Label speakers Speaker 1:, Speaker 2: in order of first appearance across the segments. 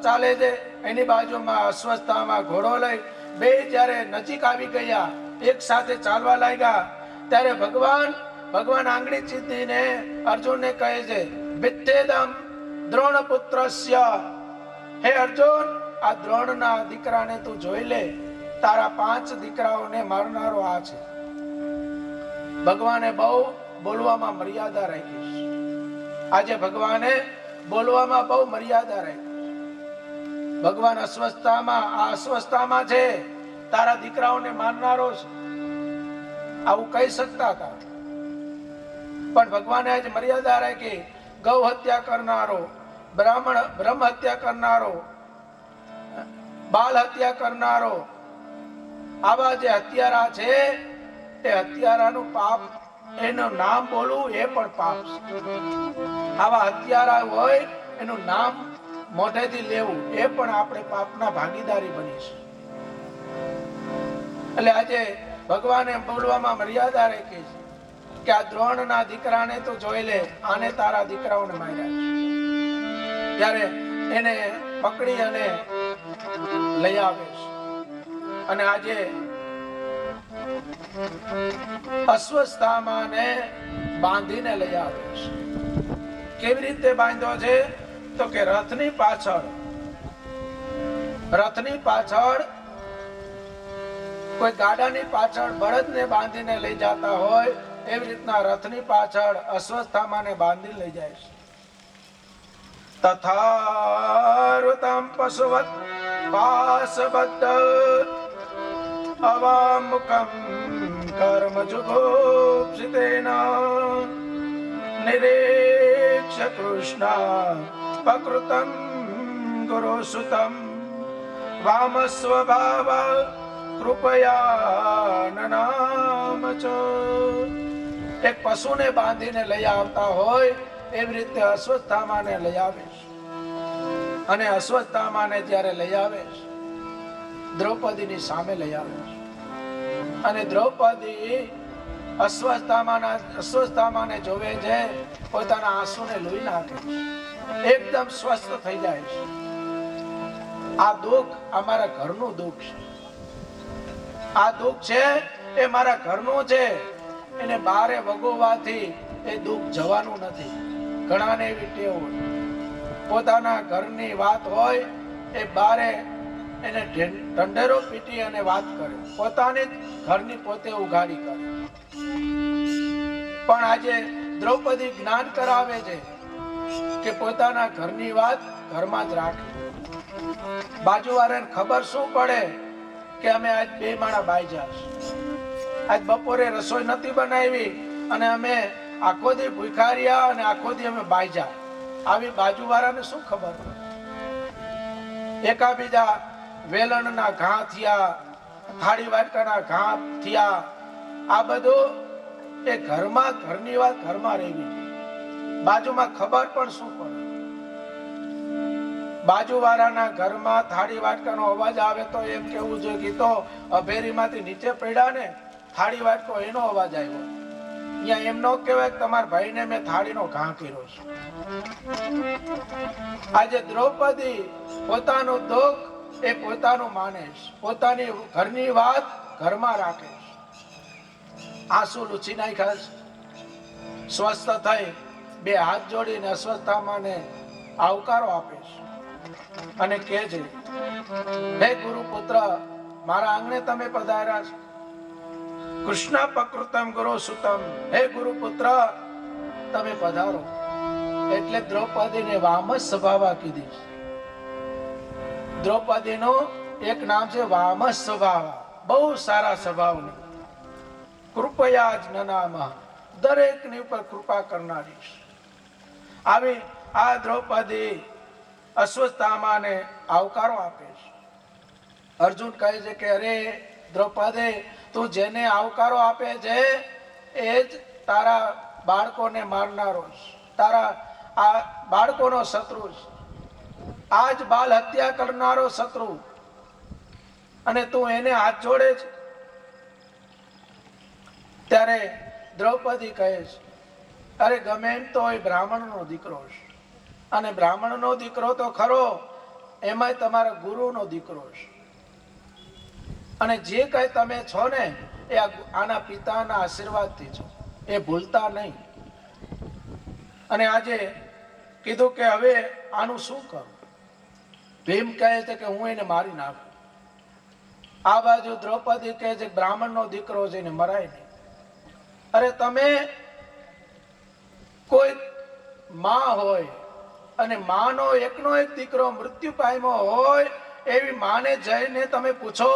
Speaker 1: ચાલે છે, એની બાજુમાં અશ્વસ્થામાં ઘોડો લઈ બે જ્યારે નજીક આવી ગયા, એક સાથે ચાલવા લાગ્યા, ત્યારે ભગવાન આંગળી ચીંધીને અર્જુનને કહે છે, વિદ્યેદમ દ્રોણ પુત્રસ્ય, હે અર્જુન, આ દ્રોણના દીકરાને તું જોઈ લે, તારા 5 દીકરાઓને મારનારો આ છે. ભગવાને બહુ બોલવામાં મર્યાદા રાખી છે. આજે ભગવાને બોલવામાં બહુ મર્યાદા રાખી. ભગવાન અસ્વસ્થતામાં છે, તારા દીકરાઓને મારનારો છે, આવું કહી શકતા હતા. પણ ભગવાને આજે મર્યાદા રાખી. ગૌ હત્યા કરનારો, બ્રહ્મ હત્યા કરનારો, બાળ હત્યા કરનારો, આવા જે હત્યારા છે, એ હત્યારાનું પાપ, એનું નામ બોલવું એ પણ પાપ છે. આવા હત્યારા હોય એનું નામ મોઢેથી લેવું એ પણ આપણે પાપના ભાગીદારી બનીશું. એટલે આજે ભગવાને બોલવામાં મર્યાદા રાખી છે કે આ દ્રોણના દીકરાને તો જોઈ લે, આને તારા દીકરાઓને માર્યા છે. ત્યારે એને પકડી અને લઈ આવે છે. અને આજે અશ્વસ્થામાને બાંધીને લઈ આવે છે. કેવી રીતે બાંધ્યો છે? તો કે રથની પાછળ કોઈ ગાડાની પાછળ બળદને બાંધીને લઈ જતા હોય એવી રીતના રથની પાછળ અશ્વસ્થામાને બાંધી લઈ જાય છે. તથારુતમ પશુવત પાસબદ્ધ અવામુખમ કર્મજુગોપ્સિતેન નિરીક્ષ કૃષ્ણ પકૃતમ ગુરુસુતમ વામસ્વભાવ કૃપયા નનામચ. એક પશુને બાંધીને લઈ આવતા હોય એવી રીતે અશ્વસ્થામાને લઈ આવે છે. અને અશ્વસ્થામાને જ્યારે લઈ આવે છે, દ્રૌપદીની સામે લઈ આવે છે. અને દ્રૌપદી અશ્વસ્થામાને જોવે છે, પોતાના આંસુને લૂઈ નાખે છે, એકદમ સ્વસ્થ થઈ જાય છે. આ દુઃખ અમારા ઘરનું દુઃખ છે. આ દુઃખ છે એ મારા ઘરનું છે. એને બારે વગોવાથી એ દુઃખ જવાનું નથી. ઘણાને એવી ટેવ હોય, પોતાના ઘરની વાત હોય એ બારે એને ઢંઢેરો પીટી અને વાત કરે, પોતાની ઘરની પોતે ઉઘાડી કરે. પણ આજે દ્રૌપદી જ્ઞાન કરાવે છે કે પોતાના ઘરની વાત ઘરમાં જ રાખે. બાજુવાળાને ખબર શું પડે કે અમે આજ 2 માણા બાઈ જાશ, આજ બપોરે રસોઈ નથી બનાવી અને અમે આખો દી ભૂખ્યા રહ્યા અને આખો દી અમે બાઈ જા. આવી બાજુવાળાને શું ખબર? એકાબીજા વેલણના ઘા થયા, થાળી વાટકાના ઘા થયા. આ બધું એ ઘરની વાત ઘરમાં રહેવી. બાજુમાં ખબર પણ શું પડે? બાજુવાળાના ઘરમાં થાળી વાટકાનો અવાજ આવે તો એમ કેવું જોઈએ કે તો અભેરીમાંથી નીચે પડ્યા ને થાળી વાટકો એનો અવાજ આવ્યો. અહીંયા એમ ન કહેવાય કે તમારા ભાઈને મેં થાળીનો ઘા કર્યો છે. આજે દ્રૌપદી પોતાનું દુઃખ એ પોતાનું માને છે, પોતાની ઘરની વાત ઘરમાં રાખે છે. આંસુ લૂછી નાખ્યા છે. સ્વસ્થ થઈ 2 હાથ જોડીને અશ્વસ્થામાને આવકારો આપે છે અને કહે છે, હે ગુરુપુત્ર, મારા આંગણે તમે પધાર્યા છો. કૃષ્ણ પકૃતમ ગુરુસુતમ, હે ગુરુપુત્ર તમે પધારો. એટલે દ્રૌપદીને વામસ સ્વભાવા કીધી. દ્રૌપદીનું એક નામ છે વામસ સ્વભાવા, બહુ સારા સ્વભાવની. કૃપયા જ નનામા, દરેકની ઉપર કૃપા કરનારી. આવી આ દ્રૌપદી અશ્વસ્થામાને આવકારો આપે છે. અર્જુન કહે છે કે અરે દ્રૌપદી, તું જેને આવકારો આપે છે એ જ તારા બાળકોને મારનારો છે, તારા આ બાળકોનો શત્રુ છે, આ જ બાલ હત્યા કરનારો શત્રુ, અને તું એને હાથ જોડે છે. ત્યારે દ્રૌપદી કહે છે, અરે ગમે એમ તો એ બ્રાહ્મણનો દીકરો છે, અને બ્રાહ્મણનો દીકરો તો ખરો, એમાંય તમારા ગુરુનો દીકરો છે. અને જે કઈ તમે છો ને એ આના પિતાના આશીર્વાદથી છો, એ ભૂલતા નહીં. અને આજે કીધું કે હવે આનું શું કરું? ભીમ કહે છે કે હું એને મારી નાખું. આ બાજુ દ્રૌપદી કહે છે બ્રાહ્મણનો દીકરો છે, એને મરાય નહીં. અરે તમે કોઈ માં હોય અને માનો એકનો એક દીકરો મૃત્યુ પામ્યો હોય, એવી માને જઈને તમે પૂછો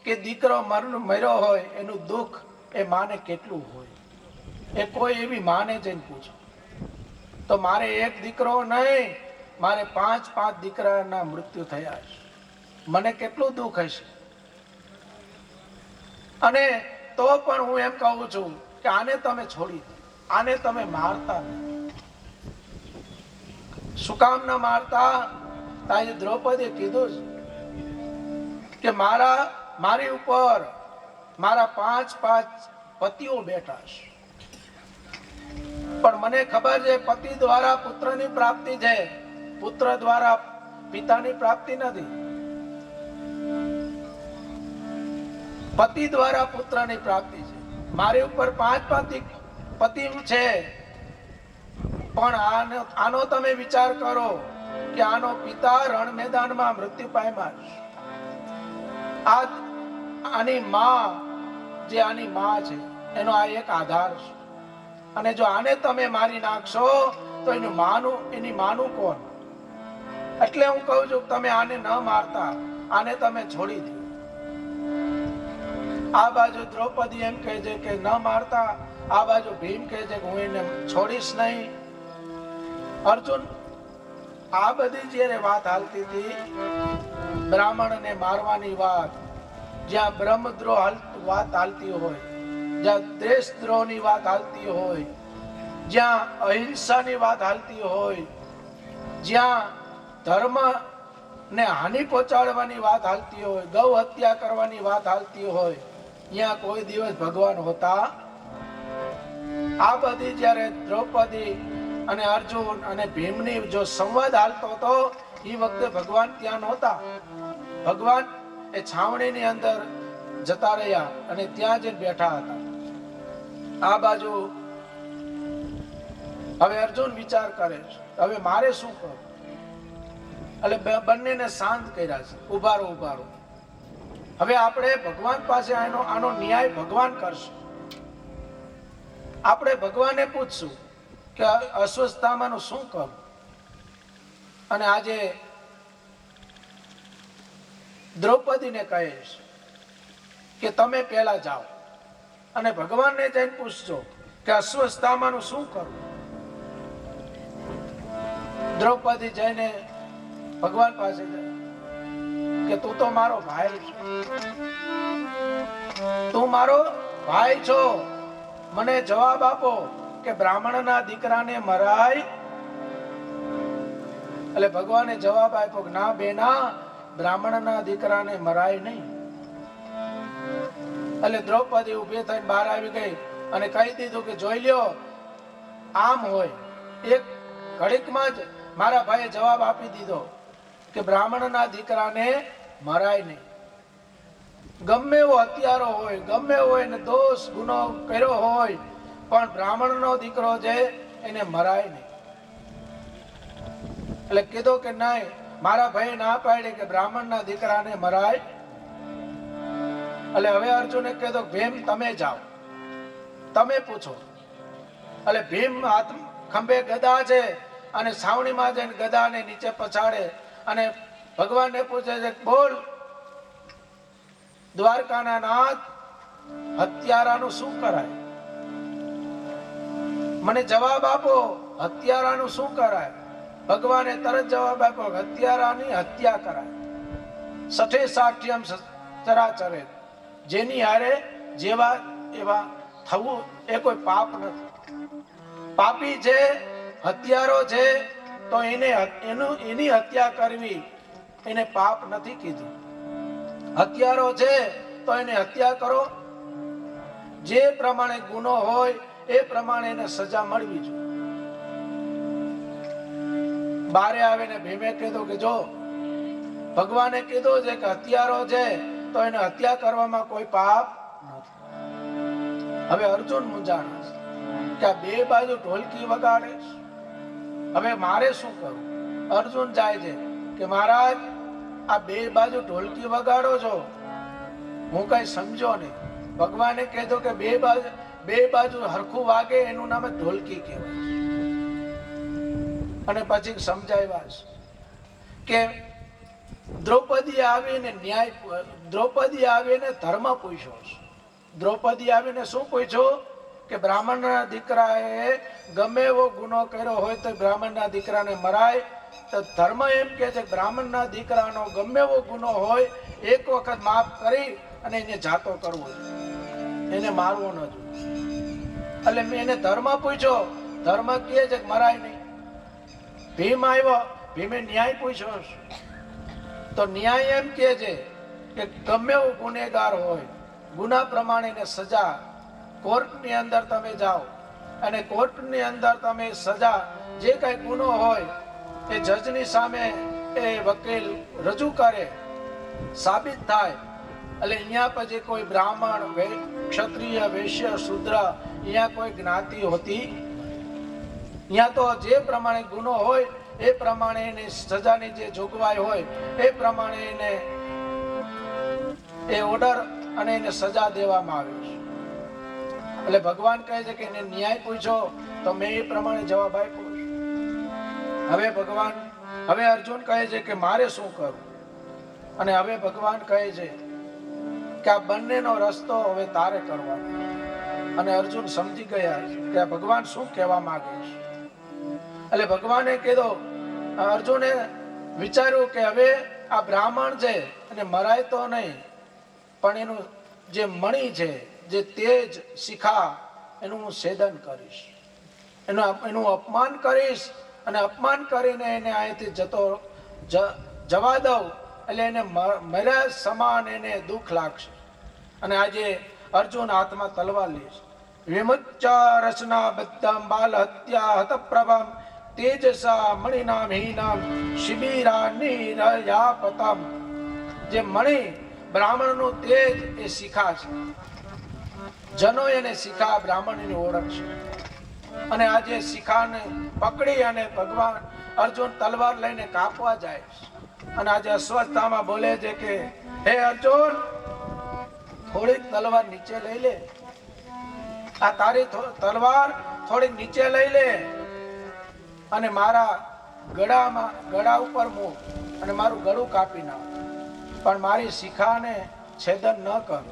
Speaker 1: કે દીકરો મર્યો હોય એનું દુઃખ એ માને કેટલું હોય. એ કોઈ એવી માને જઈને પૂછો તો મારે એક દીકરો નહીં, મારે 5 દીકરાના મૃત્યુ થયા છે, મને કેટલું દુઃખ હશે. અને તો પણ હું એમ કહું છું કે આને તમે છોડી દો, આને તમે મારતા નહીં. શું કામ ન મારતા? તાજી દ્રૌપદીએ કીધું કે મારી ઉપર મારા 5 પતિઓ બેઠા છે, પણ મને ખબર છે પતિ દ્વારા પુત્રની પ્રાપ્તિ છે, પુત્ર દ્વારા પિતાની પ્રાપ્તિ નથી. પતિ દ્વારા પુત્રની પ્રાપ્તિ છે. મારી ઉપર 5 પતિ છે, પણ આનો તમે વિચાર કરો કે આનો પિતા રણ મેદાનમાં મૃત્યુ પામ્યા છે. આની માં છે એનો આ એક આધાર છે. અને જો આને તમે મારી નાખશો તો એની માનું કોણ? એટલે હું કહું છું તમે આને ન મારતા, આને તમે છોડી દો. આ બાજુ દ્રૌપદી એમ કહે છે કે ન મારતા, આ બાજુ ભીમ કહે છે કે હું એને છોડીશ નહીં. અર્જુન આ બધી જ્યારે વાત હાલતી હતી, બ્રાહ્મણને મારવાની વાત, જ્યાં બ્રહ્મદ્રોહ વાત હાલતી હોય, જ્યાં દેશદ્રોહની વાત હાલતી હોય, જ્યાં અહિંસાની વાત હાલતી હોય, જ્યાં ધર્મ ને હાનિ પહોંચાડવાની વાત હાલતી હોય, ગૌ હત્યા કરવાની વાત હાલતી હોય, ત્યાં કોઈ દિવસ ભગવાન હોતા. આ બધી જ્યારે દ્રૌપદી અને અર્જુન અને ભીમની જો સંવાદ હાલતો હતો, એ વખતે ભગવાન ત્યાં નહોતા. ભગવાન એ છાવણીની અંદર જતા રહ્યા અને ત્યાં જ બેઠા હતા. આ બાજુ હવે અર્જુન વિચાર કરે છે હવે મારે શું કરવું? એટલે બંનેને શાંત કર્યા છે. ઉભા રહો. હવે આપણે ભગવાન પાસે આનો ન્યાય ભગવાન કરશે. આપણે ભગવાનને પૂછશું કે અસ્વસ્થતામાં શું કરું? અને આજે દ્રૌપદીને કહે કે તમે પહેલા જાઓ અને ભગવાનને જઈને પૂછજો કે અસ્વસ્થતામાં શું કરું? દ્રૌપદી જઈને ભગવાન પાસે જાય કે તું તો મારો ભાઈ છો, તું મારો ભાઈ છો, મને જવાબ આપો કે બ્રાહ્મણના દીકરાને મરાય? એટલે ભગવાને જવાબ આપ્યો કે ના બેના, બ્રાહ્મણના દીકરાને મરાય નહીં. એટલે દ્રૌપદી ઉભી થઈને બહાર આવી ગઈ અને કહી દીધું કે જોઈ લ્યો, આમ હોય એક ઘડીકમાં જ મારા ભાઈએ જવાબ આપી દીધો કે બ્રાહ્મણના દીકરાને મરાય નહીં. ગમે એવો હત્યારો હોય, ગમે હોય ને દોષ ગુનો કર્યો હોય, પણ બ્રાહ્મણનો દીકરો છે એને મરાય નહીં. એટલે કીધું કે નહીં, મારા ભાઈ ના પાડી કે બ્રાહ્મણના દીકરાને મરાય. એટલે હવે અર્જુને કીધું ભીમ તમે જાઓ, તમે પૂછો. એટલે ભીમ હાથ ખંભે ગદા છે અને છાવણીમાં જઈને ગદાને નીચે પછાડે અને ભગવાનને પૂછે છે બોલ દ્વારકાના નાથ, હત્યારાનું શું કરાય? મને જવાબ આપો, હત્યારાનું શું કરાય? ભગવાને તરત જવાબ આપ્યો, હત્યારાની હત્યા કરાય. સઠે સાઠ્યમ ચરાચરે, જેની હારે જેવા એવા થવું એ કોઈ પાપ નથી. પાપી છે, હત્યારો છે, તો એની હત્યા કરવી એને પાપ નથી કીધું. હત્યારો છે તો એને હત્યા કરો, જે પ્રમાણે ગુનો હોય એ પ્રમાણે એને સજા મળવી જોઈએ. બારે આવીને ભીમે કીધું કે જો ભગવાને કીધું છે કે હત્યારો છે તો એને હત્યા કરવામાં કોઈ પાપ નથી. હવે અર્જુન મૂંઝાણા છે કે આ બે બાજુ ઢોલકી વગાડે છે, હવે મારે શું કરવું? અર્જુન જાય છે કે મહારાજ આ બે બાજુ ઢોલકી વગાડો છો, હું કઈ સમજો નહીં. ભગવાને કીધું કે બે બાજુ હરખું વાગે એનું નામ ઢોલકી કહેવાય. અને પછી સમજાવ્યા છે કે દ્રૌપદી આવીને દ્રૌપદી આવીને ધર્મ પૂછ્યો છે. દ્રૌપદી આવીને શું પૂછ્યું કે બ્રાહ્મણના દીકરાએ ગમે એવો ગુનો કર્યો હોય તો બ્રાહ્મણના દીકરાને મરાય. તો ધર્મ એમ કે છે બ્રાહ્મણના દીકરાનો ગમે એવો ગુનો હોય એક વખત માફ કરી અને એને જાતો કરવો જોઈએ, એને મારવો ન જોઈએ. એટલે મેં એને ધર્મ પૂછ્યો, ધર્મ કહે છે કે મરાય નહીં. ભીમ આવ્યો, ભીમે ન્યાય પૂછ્યો તો ન્યાય એમ કહે છે કે ગમે એવો ગુનેગાર હોય ગુના પ્રમાણે એને સજા, કોર્ટની અંદર તમે જાઓ અને કોર્ટની અંદર તમે સજા, જે કઈ ગુનો હોય એ જજની સામે એ વકીલ રજૂ કરે, સાબિત થાય. એટલે અહીંયા પછી કોઈ બ્રાહ્મણ, ક્ષત્રિય, વૈશ્ય, શૂદ્ર અહીંયા કોઈ જ્ઞાતિ હોતી. અહીંયા તો જે પ્રમાણે ગુનો હોય એ પ્રમાણે એની સજાની જે જોગવાઈ હોય એ પ્રમાણે એને એ ઓર્ડર અને એને સજા દેવામાં આવે છે. એટલે ભગવાન કહે છે કે એને ન્યાય પૂછ્યો તો મેં એ પ્રમાણે જવાબ આપ્યો. હવે અર્જુન કહે છે કે મારે શું કરવું? અને હવે ભગવાન કહે છે કે આ બંનેનો રસ્તો હવે તારે કરવાનો. અને અર્જુન સમજી ગયા કે આ ભગવાન શું કહેવા માંગે છે. એટલે ભગવાને કીધું, અર્જુને વિચાર્યું કે હવે આ બ્રાહ્મણ છે અને મરાય તો નહીં, પણ એનું જે મણી છે, જે તેજ શિખા, એનું હું છેદન કરીશ, એનું અપમાન કરીશ. અને અપમાન કરીને એને અહીંથી જવા દઉં એટલે એને મર્યા સમાન એને દુઃખ લાગશે. અને આજે અર્જુન હાથમાં તલવાર લે છે. વિમુચ્ચા રચના બદ્ધમ બાલ હત્યા હત પ્રભમ તેજસા મણિનામ હીનામ શિબિરા નિરયાપતમ. જે મણિ બ્રાહ્મણનું તેજ એ શિખા છે, જનો એને શિખા બ્રાહ્મણની ઓળખ છે. અને આજે શિખાને પકડી અને ભગવાન અર્જુન તલવાર લઈને કાપવા જાય છે. અને આજે અશ્વત્થામા બોલે છે કે હે અર્જુન, થોડીક તલવાર નીચે લઈ લે, આ તારી તલવાર થોડીક નીચે લઈ લે અને મારા ગળા ઉપર મૂક અને મારું ગળું કાપી નાખ, પણ મારી શિખાને છેદન ન કર.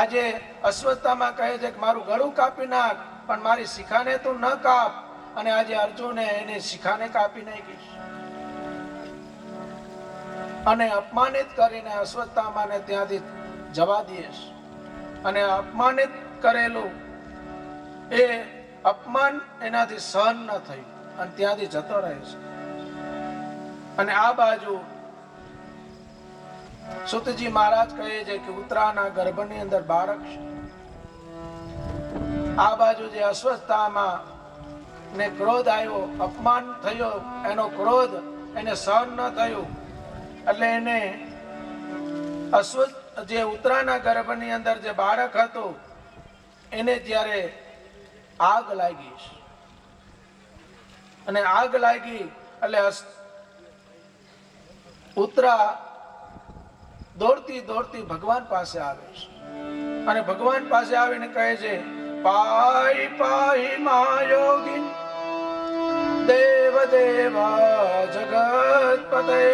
Speaker 1: આજે અશ્વત્થામા કહે છે કે મારું ગળું કાપી નાખ પણ મારી શિખાને તું ન કાપ. અને આજે અર્જુને એને શિખાને કાપી નાખી અને અપમાનિત કરીને અશ્વત્થામાને ત્યાંથી જવા દે. અને અપમાનિત કરેલું એ અપમાન એનાથી સહન ન થયું અને ત્યાંથી જતો રહે છે. અને આ બાજુ સુતજી મહારાજ કહે છે કે ઉત્તરાના ગર્ભની અંદર બાળક છે. આ બાજુ જે અસ્વસ્થતામાં ને ક્રોધ આવ્યો, અપમાન થયો, એનો ક્રોધ એને સહન ન થયું એટલે એને જે ઉત્તરાના ગર્ભની અંદર જે બાળક હતું એને જ્યારે આગ લાગી અને આગ લાગી એટલે ઉત્તરા દોડતી ભગવાન પાસે આવે છે. અને ભગવાન પાસે આવીને કહે છે, પાઈ પાઈ મહાયોગી દેવ દેવ જગતપતે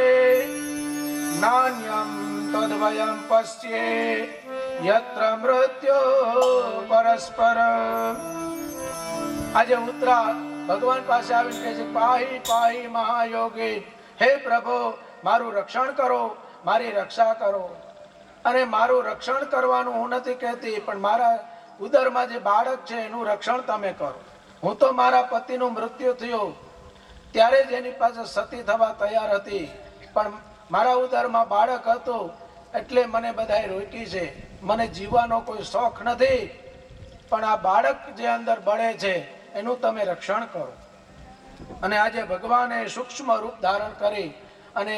Speaker 1: નાન્યમ તદ્વયમ પશ્યે યત્ર મૃત્યો પરસ્પર. આજે ઉત્તરા ભગવાન પાસે આવીને કહે છે, પાહી પાહી મહાયોગી, હે પ્રભુ મારું રક્ષણ કરો, મારી રક્ષા કરો. અને મારું રક્ષણ કરવાનું હું નથી કહેતી, પણ મારા ઉદરમાં જે બાળક છે એનું રક્ષણ તમે કરો. હું તો મારા પતિનું મૃત્યુ થયું ત્યારે જ એની પાસે સતી થવા તૈયાર હતી, પણ મારા ઉદરમાં બાળક હતું એટલે મને બધાએ રોકી છે. મને જીવવાનો કોઈ શોખ નથી, પણ આ બાળક જે અંદર બળે છે એનું તમે રક્ષણ કરો. અને આજે ભગવાને સૂક્ષ્મ રૂપ ધારણ કરી અને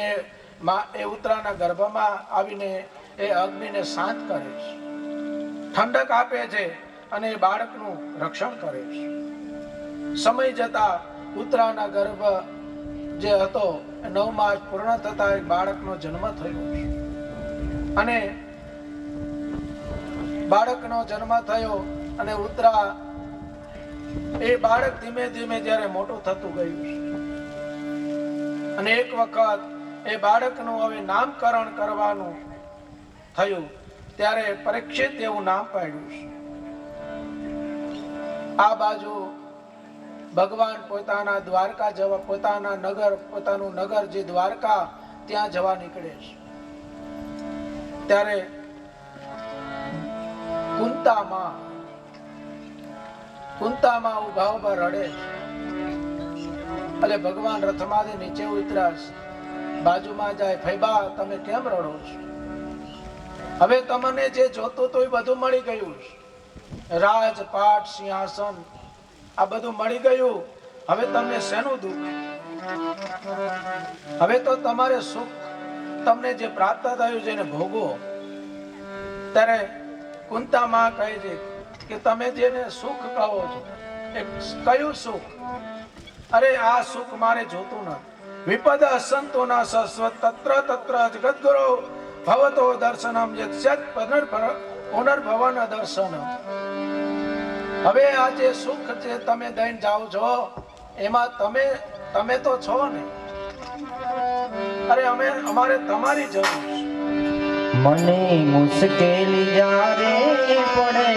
Speaker 1: એ ઉત્તરાના ગર્ભમાં આવીને એ અગ્નિને શાંત કરે છે, ઠંડક આપે છે અને એ બાળકનું રક્ષણ કરે છે. સમય જતા ઉત્તરાના ગર્ભ જે હતો 9 માસ પૂર્ણ થતા એક બાળકનો જન્મ થયો છે. અને બાળકનો જન્મ થયો અને ઉત્તરા એ બાળક ધીમે ધીમે જ્યારે મોટું થતું ગયું છે અને એક વખત એ બાળકનું હવે નામકરણ કરવાનું થયું ત્યારે પરીક્ષિત એવું નામ પાડ્યું છે. આ બાજુ ભગવાન પોતાના દ્વારકા જવા, પોતાના નગર, પોતાનું નગર જે દ્વારકા, ત્યાં જવા નીકળે છે. ત્યારે કુંતામાં ઉભા ઉભા રડે છે. એટલે ભગવાન રથમાંથી નીચે ઉતર્યા છે, બાજુમાં જાય, ફૈબા તમે કેમ રડો છો? હવે તમને જે જોતું હતું એ બધું મળી ગયું છે, રાજપાટ, સિંહાસન, આ બધું મળી ગયું. હવે તમને શેનું દુઃખ? હવે તો તમારે સુખ, તમને જે પ્રાપ્ત થયું છે એને ભોગવો. ત્યારે કુંતામાં કહે છે કે તમે જેને સુખ કહો છો એ કયું સુખ? અરે આ સુખ મારે જોતું નથી. વિપદ અસંતો ના સસ્વત તત્ર તત્ર જગદગુરુ ભવતો દર્શનમ યત્સ્યત પુનર્ભવન દર્શન. હવે આ જે સુખ છે તમે દઈને જાઓ છો એમાં તમે તો છો ને. અરે અમારે તમારી જરૂર છે.
Speaker 2: મને મુશ્કેલી જ્યારે પડે